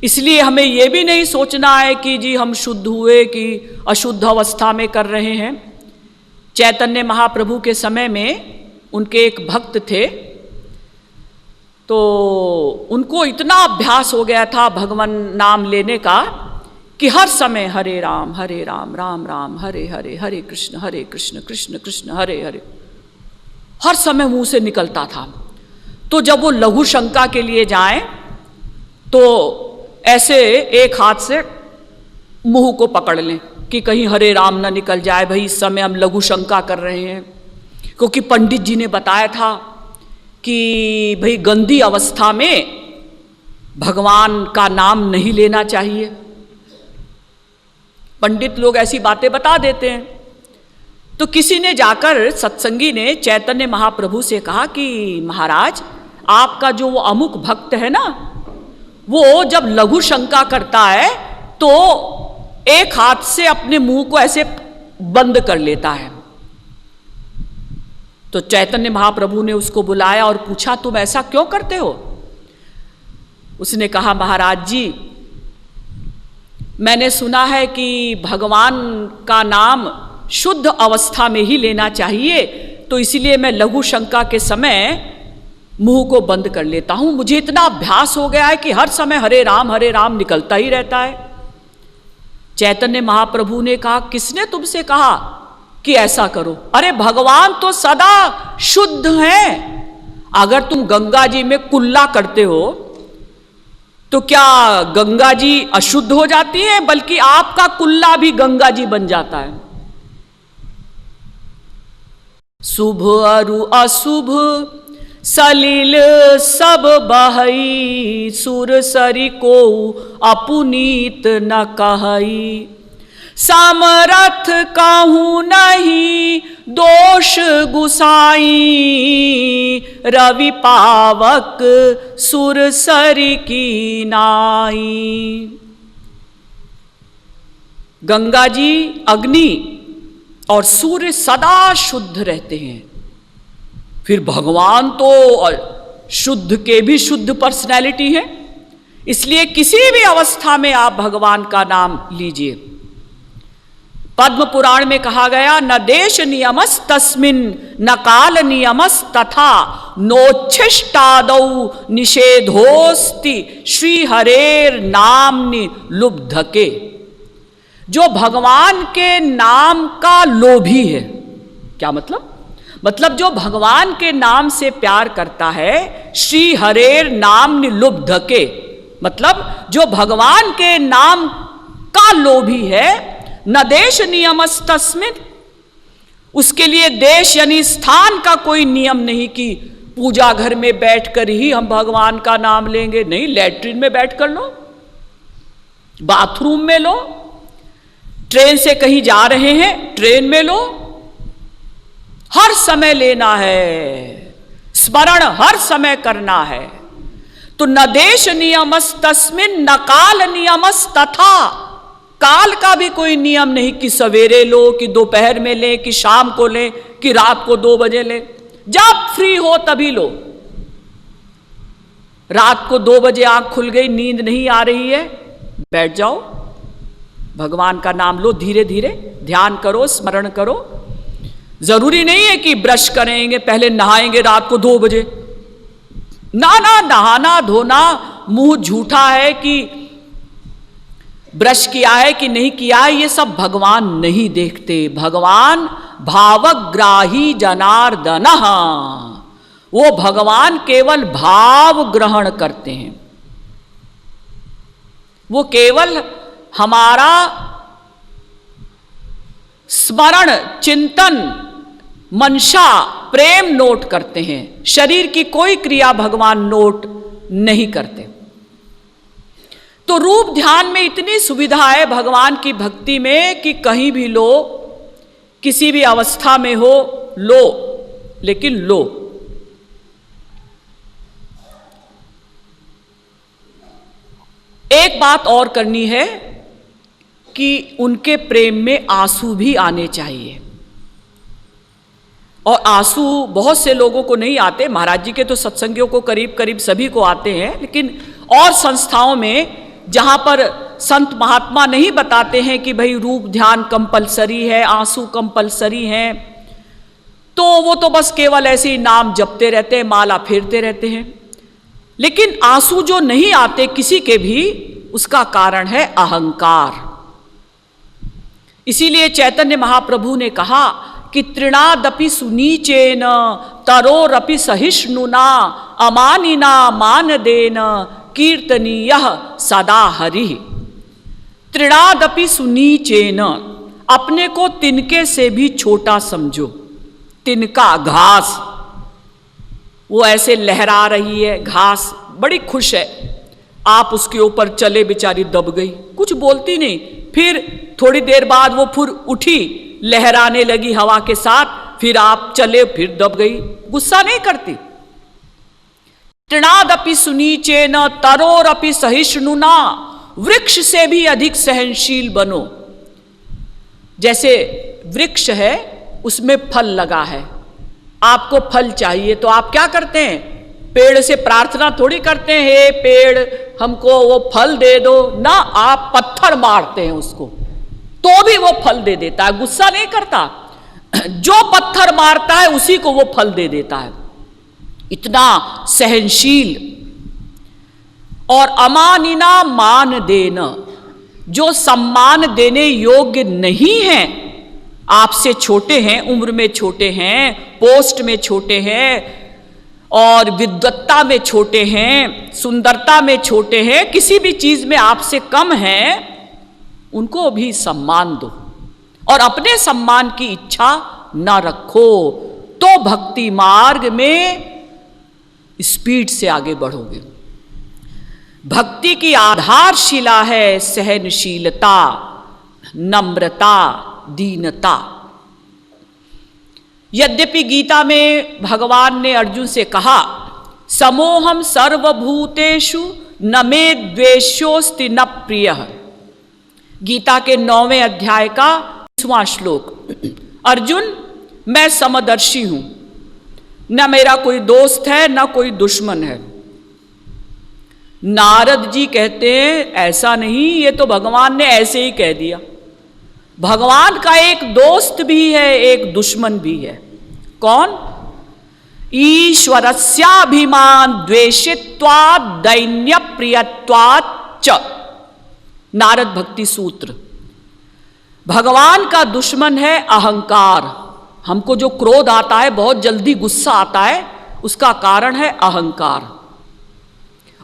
इसलिए हमें यह भी नहीं सोचना है कि जी हम शुद्ध हुए कि अशुद्ध अवस्था में कर रहे हैं। चैतन्य महाप्रभु के समय में उनके एक भक्त थे, तो उनको इतना अभ्यास हो गया था भगवान नाम लेने का कि हर समय हरे राम राम राम हरे हरे, हरे कृष्ण कृष्ण कृष्ण हरे हरे हर समय मुंह से निकलता था। तो जब वो लघु शंका के लिए जाएं तो ऐसे एक हाथ से मुंह को पकड़ लें कि कहीं हरे राम ना निकल जाए, भाई इस समय हम लघु शंका कर रहे हैं। क्योंकि पंडित जी ने बताया था कि भाई गंदी अवस्था में भगवान का नाम नहीं लेना चाहिए। पंडित लोग ऐसी बातें बता देते हैं। तो किसी ने जाकर, सत्संगी ने चैतन्य महाप्रभु से कहा कि महाराज, आपका जो वो अमुक भक्त है ना, वो जब लघु शंका करता है तो एक हाथ से अपने मुंह को ऐसे बंद कर लेता है। तो चैतन्य महाप्रभु ने उसको बुलाया और पूछा, तुम ऐसा क्यों करते हो? उसने कहा, महाराज जी, मैंने सुना है कि भगवान का नाम शुद्ध अवस्था में ही लेना चाहिए, तो इसलिए मैं लघु शंका के समय मुंह को बंद कर लेता हूं। मुझे इतना अभ्यास हो गया है कि हर समय हरे राम निकलता ही रहता है। चैतन्य महाप्रभु ने कहा, किसने तुमसे कहा कि ऐसा करो? अरे भगवान तो सदा शुद्ध हैं। अगर तुम गंगा जी में कुल्ला करते हो तो क्या गंगा जी अशुद्ध हो जाती है? बल्कि आपका कुल्ला भी गंगा जी बन जाता है। शुभ अरु अशुभ सलिल सब बहई, सुर सरी को अपुनीत न कहई। समरथ कहूँ नहीं दोष गुसाई, रवि पावक सुर सरी की नाई। गंगा जी, अग्नि और सूर्य सदा शुद्ध रहते हैं। फिर भगवान तो शुद्ध के भी शुद्ध पर्सनैलिटी है, इसलिए किसी भी अवस्था में आप भगवान का नाम लीजिए। पद्म पुराण में कहा गया, न देश नियमस तस्मिन न काल नियमस तथा नोच्छिष्टादौ निषेधोस्ति श्री हरेर नामनि लुब्धके। जो भगवान के नाम का लोभी है, क्या मतलब जो भगवान के नाम से प्यार करता है, श्री हरेर नाम निलुब्धके, मतलब जो भगवान के नाम का लोभी है, न देश नियमस तस्मिन, उसके लिए देश यानी स्थान का कोई नियम नहीं कि पूजा घर में बैठकर ही हम भगवान का नाम लेंगे। नहीं, लैट्रिन में बैठकर लो, बाथरूम में लो, ट्रेन से कहीं जा रहे हैं ट्रेन में लो, हर समय लेना है, स्मरण हर समय करना है। तो न देश नियमस तस्मिन न काल नियमस तथा, काल का भी कोई नियम नहीं कि सवेरे लो, कि दोपहर में ले, कि शाम को ले, कि रात को 2 बजे ले। जब फ्री हो तभी लो। रात को 2 बजे आंख खुल गई, नींद नहीं आ रही है, बैठ जाओ, भगवान का नाम लो, धीरे धीरे ध्यान करो, स्मरण करो। जरूरी नहीं है कि ब्रश करेंगे, पहले नहाएंगे रात को 2 बजे। ना, नहाना धोना मुंह झूठा है कि ब्रश किया है कि नहीं किया है, ये सब भगवान नहीं देखते। भगवान भावग्राही जनार्दनः, वो भगवान केवल भाव ग्रहण करते हैं। वो केवल हमारा स्मरण, चिंतन, मनसा, प्रेम नोट करते हैं। शरीर की कोई क्रिया भगवान नोट नहीं करते। तो रूप ध्यान में इतनी सुविधा है भगवान की भक्ति में कि कहीं भी लो, किसी भी अवस्था में हो, लो, लेकिन लो। एक बात और करनी है कि उनके प्रेम में आंसू भी आने चाहिए। और आंसू बहुत से लोगों को नहीं आते, महाराज जी के तो सत्संगियों को करीब करीब सभी को आते हैं, लेकिन और संस्थाओं में जहां पर संत महात्मा नहीं बताते हैं कि भाई रूप ध्यान कंपलसरी है, आंसू कंपलसरी हैं, तो वो तो बस केवल ऐसे ही नाम जपते रहते हैं, माला फेरते रहते हैं। लेकिन आंसू जो नहीं आते किसी के भी, उसका कारण है अहंकार। इसीलिए चैतन्य महाप्रभु ने कहा कि तृणादपि सुनीचेन तरोरपि सहिष्णुना अमानिना मानदेन कीर्तनीयः सदा हरिः। तृणादपि सुनीचेन, अपने को तिनके से भी छोटा समझो। तिनका, घास, वो ऐसे लहरा रही है, घास बड़ी खुश है, आप उसके ऊपर चले, बेचारी दब गई, कुछ बोलती नहीं। फिर थोड़ी देर बाद वो फिर उठी, लहराने लगी हवा के साथ, फिर आप चले, फिर दब गई, गुस्सा नहीं करती। तृणादपि सुनीचेन तरोरपि सहिष्णुना, वृक्ष से भी अधिक सहनशील बनो। जैसे वृक्ष है, उसमें फल लगा है, आपको फल चाहिए, तो आप क्या करते हैं? पेड़ से प्रार्थना थोड़ी करते हैं, हे पेड़ हमको वो फल दे दो ना, आप पत्थर मारते हैं उसको, तो भी वो फल दे देता है, गुस्सा नहीं करता। जो पत्थर मारता है उसी को वो फल दे देता है, इतना सहनशील। और अमानिना मान देना, जो सम्मान देने योग्य नहीं है, आपसे छोटे हैं, उम्र में छोटे हैं, पोस्ट में छोटे हैं, और विद्वत्ता में छोटे हैं, सुंदरता में छोटे हैं, किसी भी चीज में आपसे कम हैं, उनको भी सम्मान दो और अपने सम्मान की इच्छा न रखो, तो भक्ति मार्ग में स्पीड से आगे बढ़ोगे। भक्ति की आधारशिला है सहनशीलता, नम्रता, दीनता। यद्यपि गीता में भगवान ने अर्जुन से कहा, समोहम सर्वभूतेषु न मे द्वेष्योस्ति न प्रियः, गीता के 9वें अध्याय का 20वां श्लोक। अर्जुन, मैं समदर्शी हूं, न मेरा कोई दोस्त है न कोई दुश्मन है। नारद जी कहते हैं ऐसा नहीं, ये तो भगवान ने ऐसे ही कह दिया। भगवान का एक दोस्त भी है, एक दुश्मन भी है। कौन? ईश्वरस्याभिमान द्वेषित्वात् दैन्य प्रियत्वात् च, नारद भक्ति सूत्र। भगवान का दुश्मन है अहंकार। हमको जो क्रोध आता है, बहुत जल्दी गुस्सा आता है, उसका कारण है अहंकार।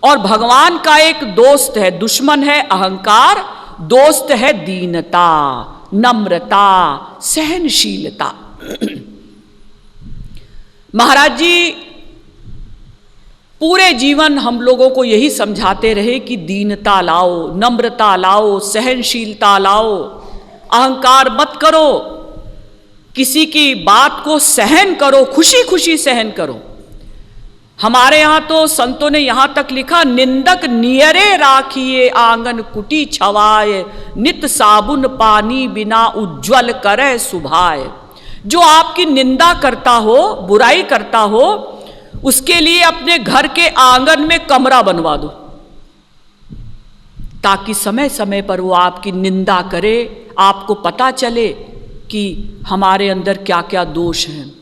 और भगवान का एक दोस्त है, दुश्मन है अहंकार, दोस्त है दीनता, नम्रता, सहनशीलता। महाराज जी पूरे जीवन हम लोगों को यही समझाते रहे कि दीनता लाओ, नम्रता लाओ, सहनशीलता लाओ, अहंकार मत करो, किसी की बात को सहन करो, खुशी खुशी सहन करो। हमारे यहां तो संतों ने यहां तक लिखा, निंदक नियरे राखिए आंगन कुटी छवाए, नित साबुन पानी बिना उज्ज्वल करे सुभाए। जो आपकी निंदा करता हो, बुराई करता हो, उसके लिए अपने घर के आंगन में कमरा बनवा दो, ताकि समय समय पर वो आपकी निंदा करे, आपको पता चले कि हमारे अंदर क्या क्या दोष हैं।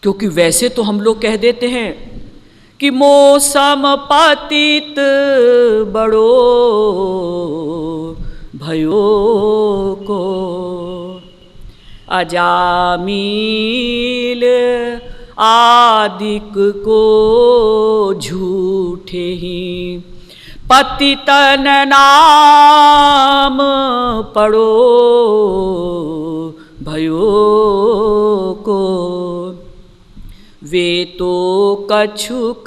क्योंकि वैसे तो हम लोग कह देते हैं कि मौसम पतित बड़ो भयो को, अजामिल आदिक को झूठे ही, पतितन नाम पड़ो भयो को, वे तो कछुक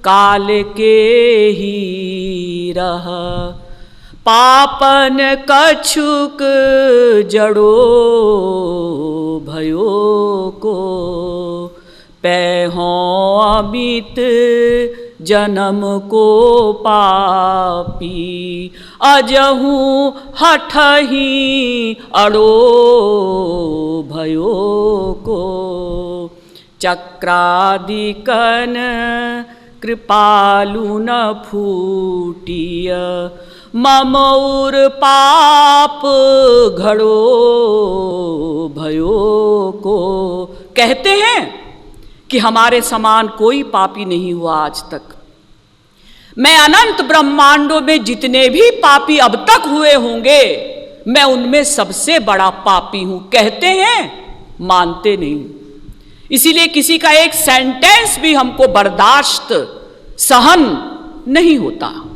काल के ही रह, पापन कछुक जड़ो भयो को, पैहों अमित जन्म को पापी, अजहूँ हठही अड़ो भयो को, चक्रादिकन कृपालु न फूटिय, ममौर पाप घड़ो भयो को। कहते हैं कि हमारे समान कोई पापी नहीं हुआ आज तक। मैं अनंत ब्रह्मांडों में जितने भी पापी अब तक हुए होंगे, मैं उनमें सबसे बड़ा पापी हूं। कहते हैं, मानते नहीं। इसीलिए किसी का एक सेंटेंस भी हमको बर्दाश्त, सहन नहीं होता।